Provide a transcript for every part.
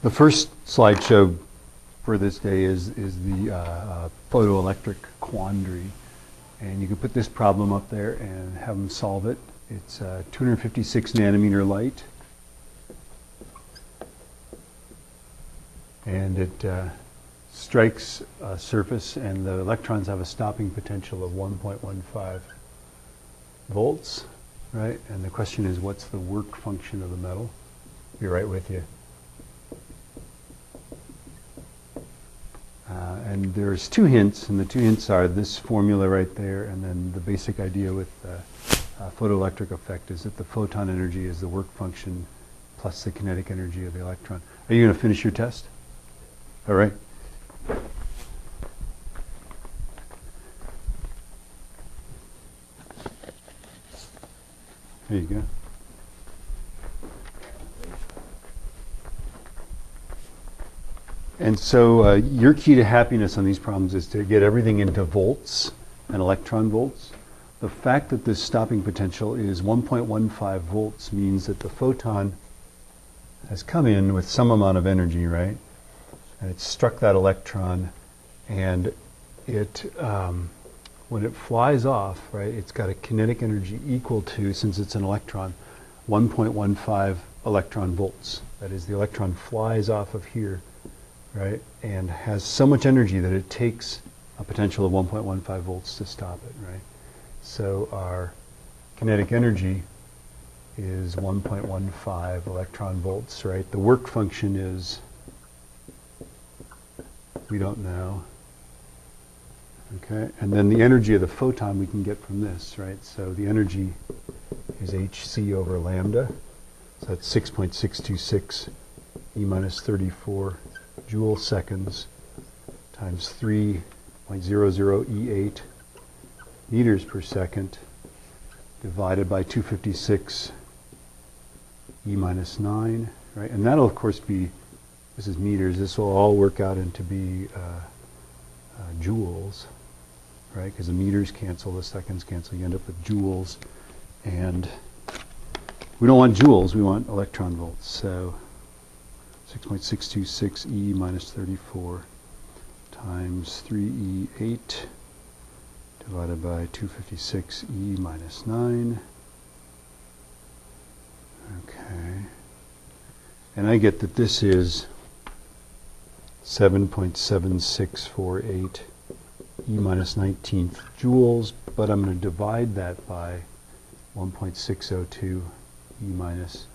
The first slideshow for this day is the photoelectric quandary. And you can put this problem up there and have them solve it. It's 256 nanometer light. And it strikes a surface, and the electrons have a stopping potential of 1.15 volts, right? And the question is, what's the work function of the metal? Be right with you. And there's two hints, and the two hints are this formula right there, and then the basic idea with photoelectric effect is that the photon energy is the work function plus the kinetic energy of the electron. Are you going to finish your test? All right. There you go. And so your key to happiness on these problems is to get everything into volts and electron volts. The fact that this stopping potential is 1.15 volts means that the photon has come in with some amount of energy, right? And it struck that electron, and it, when it flies off, right, it's got a kinetic energy equal to, since it's an electron, 1.15 electron volts. That is, the electron flies off of here, right, and has so much energy that it takes a potential of 1.15 volts to stop it, right? So our kinetic energy is 1.15 electron volts, right? The work function is, we don't know, okay? And then the energy of the photon we can get from this, right? So the energy is hc over lambda, so that's 6.626 e minus 34 joule seconds times 3.00 E8 meters per second divided by 256 E minus 9, right? And that'll of course be, this is meters, this will all work out into be joules, right? Because the meters cancel, the seconds cancel, you end up with joules. And we don't want joules, we want electron volts. So 6.626 E minus 34 times 3E8 divided by 256 E minus 9. Okay. And I get that this is 7.7648 E minus 19th joules, but I'm going to divide that by 1.602 E minus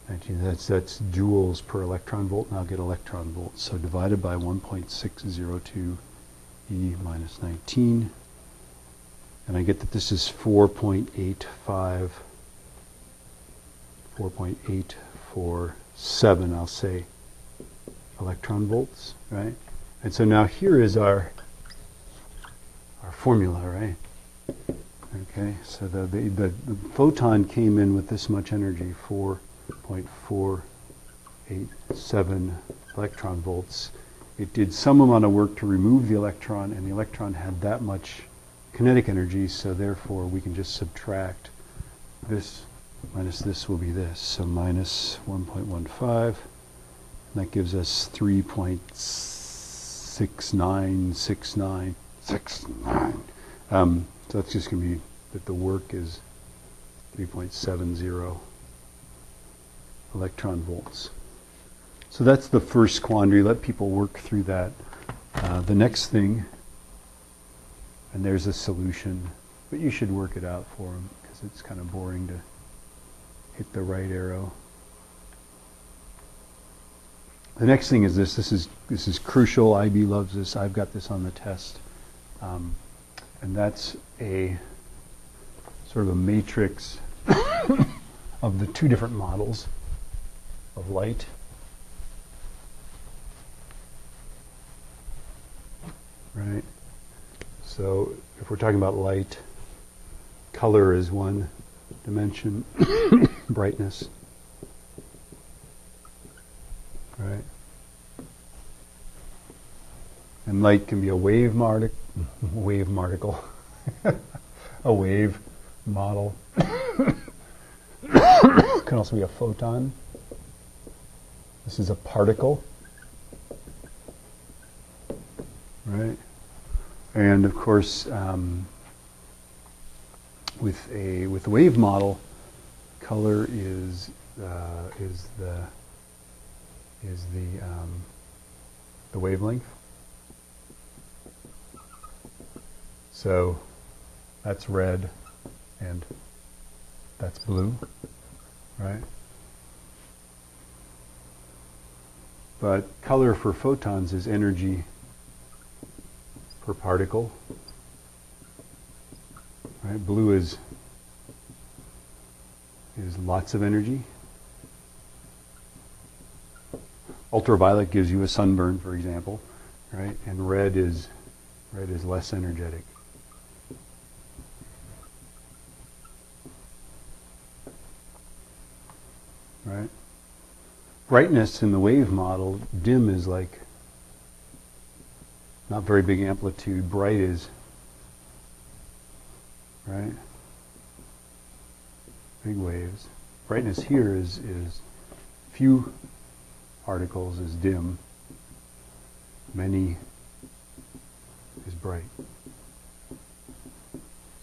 19. That's joules per electron volt, and I'll get electron volts. So divided by 1.602 E minus 19, and I get that this is 4.847, I'll say, electron volts, right? And so now here is our formula, right? Okay, so the photon came in with this much energy, 4.487 electron volts. It did some amount of work to remove the electron, and the electron had that much kinetic energy, so therefore we can just subtract this minus this will be this. So minus 1.15, and that gives us 3.696969. So that's just going to be that the work is 3.70 electron volts. So that's the first quandary. Let people work through that. The next thing, and there's a solution, but you should work it out for them because it's kind of boring to hit the right arrow. The next thing is this. This is crucial. IB loves this. I've got this on the test, and that's a sort of a matrix of the two different models of light. Right? So if we're talking about light, color is one dimension, brightness, right? And light can be a wave particle, a wave model. It can also be a photon. This is a particle, right? And of course, with the wave model, color is the wavelength. So that's red and that's blue, right? But color for photons is energy per particle, right? Blue is lots of energy. Ultraviolet gives you a sunburn, for example, right? And red is less energetic. Right? Brightness in the wave model, dim is like not very big amplitude, bright is, right? Big waves. Brightness here is few particles is dim, many is bright.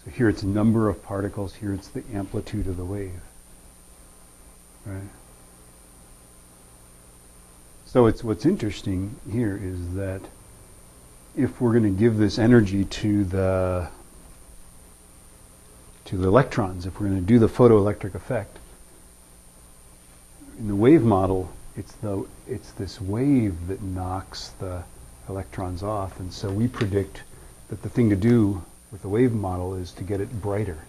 So here it's number of particles, here it's the amplitude of the wave. Right. So what's interesting here is that if we're going to give this energy to the electrons, if we're going to do the photoelectric effect, in the wave model, it's this wave that knocks the electrons off, and so we predict that the thing to do with the wave model is to get it brighter.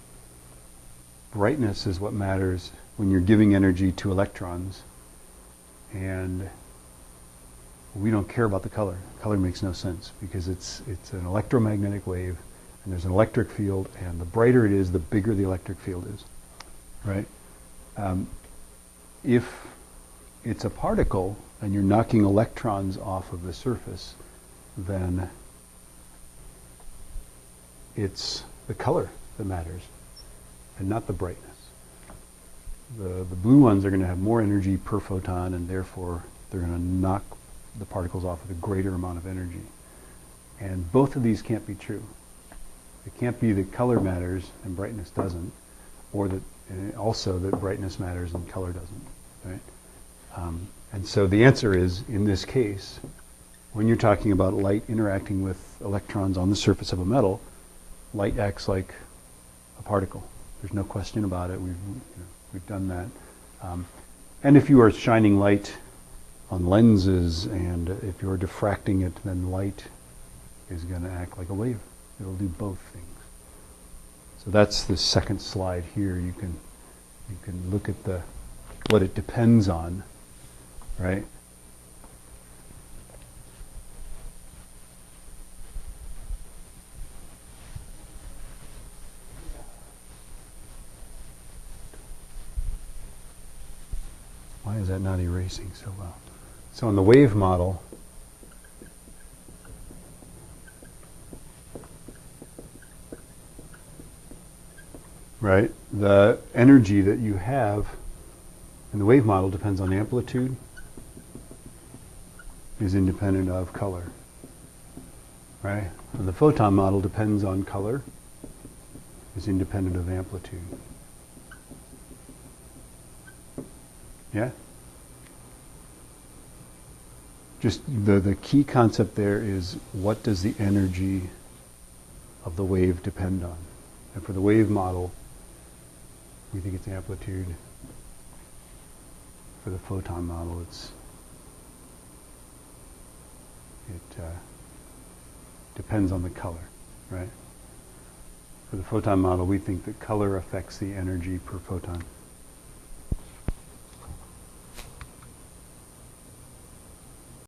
Brightness is what matters when you're giving energy to electrons, and we don't care about the color. Color makes no sense because it's an electromagnetic wave, and there's an electric field, and the brighter it is, the bigger the electric field is, right? If it's a particle and you're knocking electrons off of the surface, then it's the color that matters and not the brightness. The blue ones are going to have more energy per photon, and therefore they're going to knock the particles off with a greater amount of energy. And both of these can't be true. It can't be that color matters and brightness doesn't, or that also that brightness matters and color doesn't, right? And so the answer is, in this case, when you're talking about light interacting with electrons on the surface of a metal, light acts like a particle. There's no question about it. We've done that. And if you are shining light on lenses, and if you're diffracting it, then light is going to act like a wave. It'll do both things. So that's the second slide here. You can look at what it depends on, right? Why is that not erasing so well? So in the wave model, right, the energy that you have in the wave model depends on amplitude, is independent of color, right? And the photon model depends on color, is independent of amplitude. Yeah? Just the key concept there is, what does the energy of the wave depend on? And for the wave model, we think it's amplitude. For the photon model, it depends on the color, right? For the photon model, we think that color affects the energy per photon.